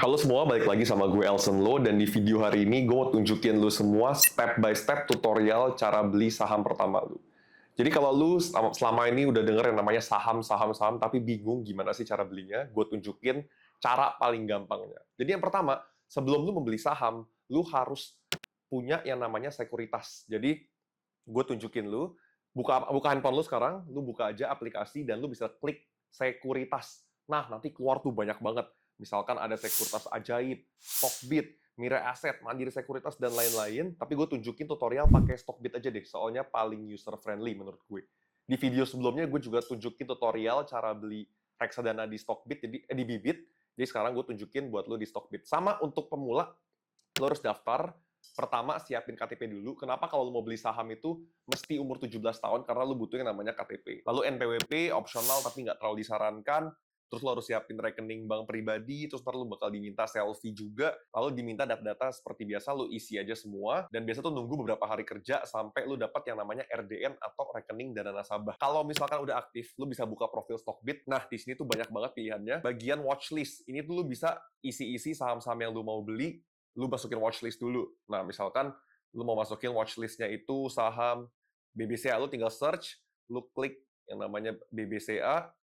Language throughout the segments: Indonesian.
Halo semua, balik lagi sama gue Elson Lo, dan di video hari ini gue mau tunjukin lu semua step by step tutorial cara beli saham pertama lu. Jadi kalau lu selama ini udah denger yang namanya saham, tapi bingung gimana sih cara belinya, gue tunjukin cara paling gampangnya. Jadi yang pertama, sebelum lu membeli saham, lu harus punya yang namanya sekuritas. Jadi gue tunjukin lu, buka handphone lu sekarang, lu buka aja aplikasi dan lu bisa klik sekuritas. Nah, nanti keluar tuh banyak banget. Misalkan ada sekuritas ajaib, Stockbit, Mirae Asset, Mandiri Sekuritas, dan lain-lain. Tapi gue tunjukin tutorial pakai Stockbit aja deh, soalnya paling user-friendly menurut gue. Di video sebelumnya gue juga tunjukin tutorial cara beli reksadana di Stockbit, di Bibit. Jadi sekarang gue tunjukin buat lo di Stockbit. Sama untuk pemula, lo harus daftar. Pertama, siapin KTP dulu. Kenapa kalau lo mau beli saham itu mesti umur 17 tahun? Karena lo butuh yang namanya KTP. Lalu NPWP, opsional tapi nggak terlalu disarankan. Terus lo harus siapin rekening bank pribadi, terus ntar lo bakal diminta selfie juga, lalu diminta data-data seperti biasa, lo isi aja semua, dan biasa tuh nunggu beberapa hari kerja sampai lo dapat yang namanya RDN atau rekening dana nasabah. Kalau misalkan udah aktif, lo bisa buka profil Stockbit. Nah, di sini tuh banyak banget pilihannya. Bagian watchlist, ini tuh lo bisa isi-isi saham-saham yang lo mau beli, lo masukin watchlist dulu. Nah, misalkan lo mau masukin watchlistnya itu saham BBCA, lo tinggal search, lo klik yang namanya BBCA,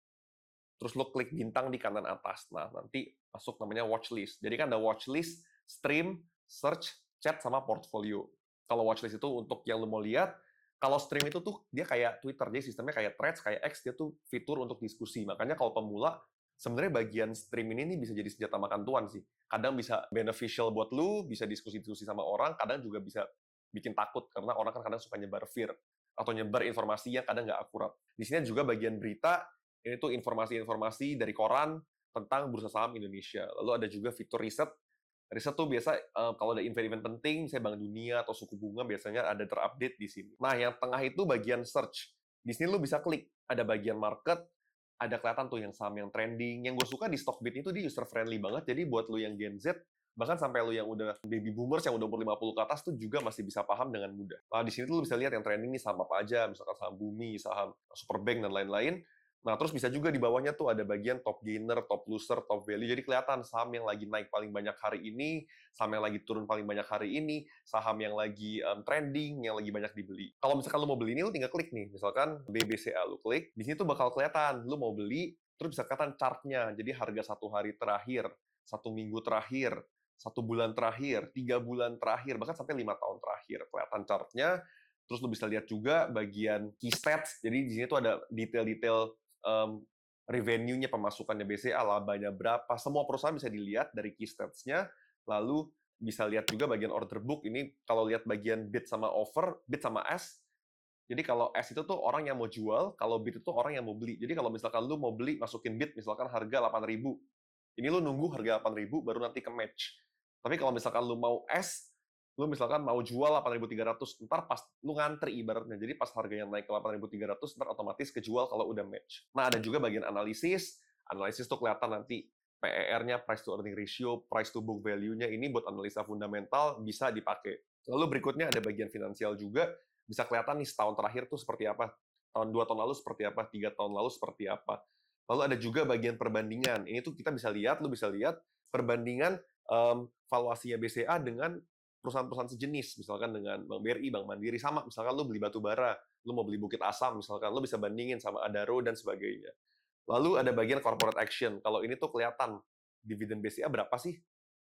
terus lo klik bintang di kanan atas. Nah, nanti masuk namanya watchlist. Jadi kan ada watchlist, stream, search, chat, sama portfolio. Kalau watchlist itu untuk yang lo mau lihat, kalau stream itu tuh dia kayak Twitter, jadi sistemnya kayak Threads, kayak X, dia tuh fitur untuk diskusi. Makanya kalau pemula, sebenarnya bagian stream ini nih bisa jadi senjata makan tuan sih. Kadang bisa beneficial buat lo, bisa diskusi-diskusi sama orang, kadang juga bisa bikin takut, karena orang kan kadang suka nyebar fear, atau nyebar informasi yang kadang nggak akurat. Di sini juga bagian berita, ini tuh informasi-informasi dari koran tentang bursa saham Indonesia. Lalu ada juga fitur riset. Riset tuh biasa kalau ada event-event penting, misalnya Bank Dunia atau suku bunga, biasanya ada terupdate di sini. Nah, yang tengah itu bagian search. Di sini lu bisa klik, ada bagian market, ada kelihatan tuh yang saham yang trending. Yang gue suka di Stockbit itu dia user-friendly banget, jadi buat lu yang Gen Z, bahkan sampai lu yang udah baby boomers yang udah umur 50 ke atas tuh juga masih bisa paham dengan mudah. Nah, di sini tuh lu bisa lihat yang trending nih saham apa aja, misalkan saham Bumi, saham Superbank, dan lain-lain. Nah, terus bisa juga di bawahnya tuh ada bagian top gainer, top loser, top value. Jadi kelihatan saham yang lagi naik paling banyak hari ini, saham yang lagi turun paling banyak hari ini, saham yang lagi trending, yang lagi banyak dibeli. Kalau misalkan lu mau beli ini, lu tinggal klik nih. Misalkan BBCA, lu klik. Di sini tuh bakal kelihatan. Lu mau beli, terus bisa kelihatan chartnya. Jadi harga 1 hari terakhir, 1 minggu terakhir, 1 bulan terakhir, 3 bulan terakhir, bahkan sampai 5 tahun terakhir. Kelihatan chartnya. Terus lu bisa lihat juga bagian key stats. Jadi di sini tuh ada detail-detail revenue-nya, pemasukannya BCA, labanya berapa, semua perusahaan bisa dilihat dari key stats-nya, lalu bisa lihat juga bagian order book. Ini kalau lihat bagian bid sama offer, bid sama S, jadi kalau S itu tuh orang yang mau jual, kalau bid itu orang yang mau beli. Jadi kalau misalkan lu mau beli, masukin bid, misalkan harga 8.000, ini lu nunggu harga 8.000, baru nanti ke match. Tapi kalau misalkan lu mau S, lu misalkan mau jual 8.300, ntar pas lu ngantri ibaratnya. Jadi pas harga yang naik ke 8.300, ntar otomatis kejual kalau udah match. Nah, ada juga bagian analisis. Analisis tuh kelihatan nanti PER-nya, price to earning ratio, price to book value-nya. Ini buat analisa fundamental bisa dipakai. Lalu berikutnya ada bagian finansial juga. Bisa kelihatan nih setahun terakhir tuh seperti apa. 2 tahun lalu seperti apa, 3 tahun lalu seperti apa. Lalu ada juga bagian perbandingan. Ini tuh kita bisa lihat, lu bisa lihat perbandingan valuasinya BCA dengan perusahaan-perusahaan sejenis, misalkan dengan Bank BRI, Bank Mandiri, sama misalkan lu beli batu bara, lu mau beli Bukit Asam, misalkan lu bisa bandingin sama Adaro dan sebagainya. Lalu ada bagian corporate action. Kalau ini tuh kelihatan dividen BCA berapa sih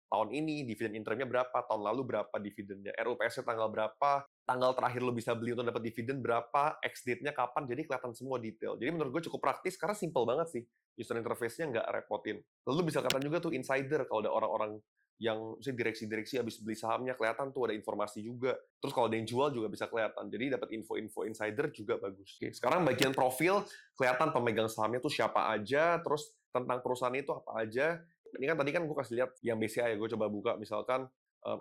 tahun ini, dividen interimnya berapa, tahun lalu berapa dividennya, RUPS-nya tanggal berapa, tanggal terakhir lo bisa beli untuk dapat dividen berapa, ex-date-nya kapan, jadi kelihatan semua detail. Jadi menurut gue cukup praktis karena simple banget sih. User interface-nya nggak repotin. Lalu bisa kelihatan juga tuh insider, kalau ada orang-orang yang misalnya direksi-direksi habis beli sahamnya, kelihatan tuh ada informasi juga. Terus kalau ada yang jual juga bisa kelihatan. Jadi dapat info-info insider juga bagus. Oke, sekarang bagian profil, kelihatan pemegang sahamnya tuh siapa aja, terus tentang perusahaan itu apa aja. Ini kan tadi kan gue kasih lihat yang BCA ya, gue coba buka misalkan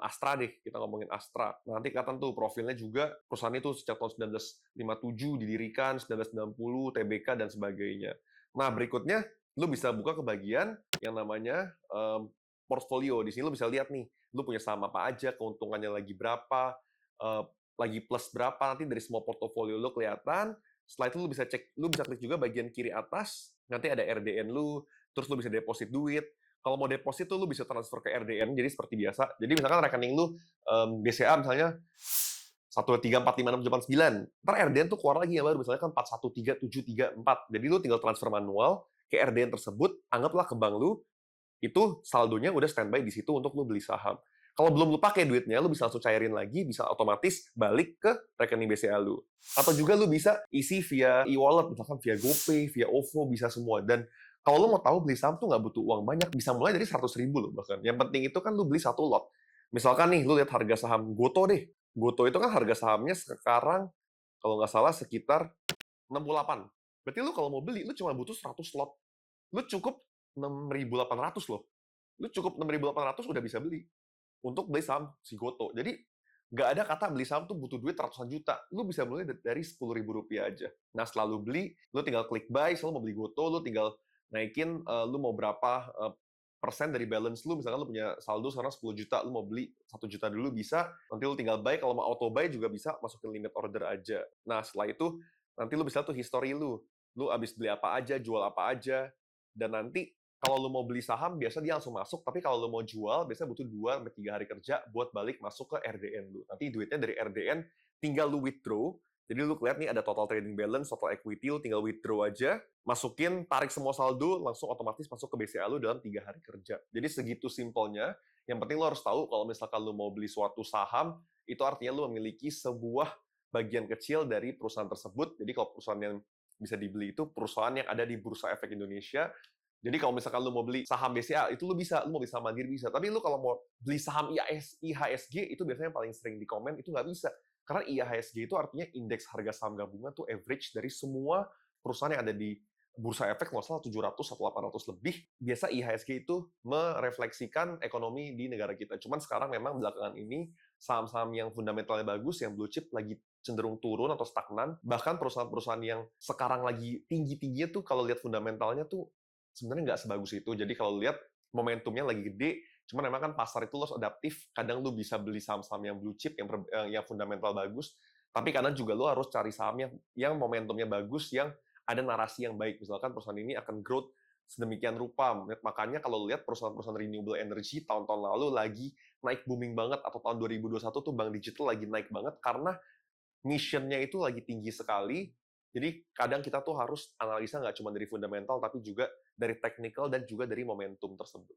Astra deh, kita ngomongin Astra. Nah, nanti kelihatan tuh profilnya juga, perusahaan itu sejak tahun 1957 didirikan, 1990, TBK, dan sebagainya. Nah, berikutnya, lu bisa buka ke bagian yang namanya portfolio. Di sini lu bisa lihat nih, lu punya saham apa aja, keuntungannya lagi berapa, lagi plus berapa, nanti dari semua portofolio lu kelihatan. Setelah itu lu bisa cek, lu bisa klik juga bagian kiri atas, nanti ada RDN lu, terus lu bisa deposit duit. Kalau mau deposit tuh lu bisa transfer ke RDN, jadi seperti biasa. Jadi misalkan rekening lu BCA misalnya 1345679. Ntar RDN tuh keluar lagi yang baru, misalnya kan 413734. Jadi lu tinggal transfer manual ke RDN tersebut, anggaplah ke bank lu, itu saldonya udah standby di situ untuk lu beli saham. Kalau belum lu pakai duitnya, lu bisa langsung cairin lagi, bisa otomatis balik ke rekening BCA lu. Atau juga lu bisa isi via e-wallet, misalkan via GoPay, via OVO, bisa semua. Dan kalau lu mau tahu beli saham tuh nggak butuh uang banyak, bisa mulai dari 100.000 loh bahkan. Yang penting itu kan lu beli satu lot. Misalkan nih, lu lihat harga saham Goto deh. Goto itu kan harga sahamnya sekarang, kalau nggak salah sekitar 68. Berarti lu kalau mau beli, lu cuma butuh 100 lot. Lu cukup 6.800 loh. Lu cukup 6.800 udah bisa beli untuk beli saham si Goto. Jadi nggak ada kata beli saham tuh butuh duit ratusan juta. Lu bisa mulai dari 10.000 rupiah aja. Nah setelah lu beli, lu tinggal klik buy. Selalu mau beli Goto, lu tinggal naikin, lu mau berapa persen dari balance lu. Misalkan lu punya saldo sekarang 10 juta, lu mau beli 1 juta dulu bisa. Nanti lu tinggal buy. Kalau mau auto buy juga bisa, masukin limit order aja. Nah setelah itu nanti lu bisa tuh history lu. Lu abis beli apa aja, jual apa aja. Dan nanti kalau lu mau beli saham, biasa dia langsung masuk. Tapi kalau lu mau jual, biasanya butuh 2-3 hari kerja buat balik masuk ke RDN lu. Nanti duitnya dari RDN tinggal lu withdraw. Jadi lu lihat nih ada total trading balance, total equity, lu tinggal withdraw aja, masukin, tarik semua saldo, langsung otomatis masuk ke BCA lu dalam 3 hari kerja. Jadi segitu simpelnya. Yang penting lu harus tahu kalau misalkan lu mau beli suatu saham, itu artinya lu memiliki sebuah bagian kecil dari perusahaan tersebut. Jadi kalau perusahaan yang bisa dibeli itu perusahaan yang ada di Bursa Efek Indonesia. Jadi kalau misalkan lu mau beli saham BCA, itu lu bisa. Lu mau beli saham Mandiri bisa. Tapi lu kalau mau beli saham IHSG, itu biasanya yang paling sering di komen, itu nggak bisa. Karena IHSG itu artinya indeks harga saham gabungan tuh average dari semua perusahaan yang ada di Bursa Efek, nggak salah 700 atau 800 lebih. Biasa IHSG itu merefleksikan ekonomi di negara kita. Cuman sekarang memang belakangan ini, saham-saham yang fundamentalnya bagus, yang blue chip lagi cenderung turun atau stagnan. Bahkan perusahaan-perusahaan yang sekarang lagi tinggi-tingginya tuh, kalau lihat fundamentalnya tuh sebenarnya nggak sebagus itu. Jadi kalau lihat momentumnya lagi gede, cuman memang kan pasar itu loss adaptif. Kadang lu bisa beli saham-saham yang blue chip, yang fundamental bagus, tapi kadang juga lu harus cari saham yang momentumnya bagus, yang ada narasi yang baik. Misalkan perusahaan ini akan growth sedemikian rupa. Makanya kalau lihat perusahaan-perusahaan renewable energy tahun-tahun lalu lagi naik booming banget, atau tahun 2021 tuh bank digital lagi naik banget karena mission-nya itu lagi tinggi sekali. Jadi kadang kita tuh harus analisa nggak cuma dari fundamental, tapi juga dari technical dan juga dari momentum tersebut.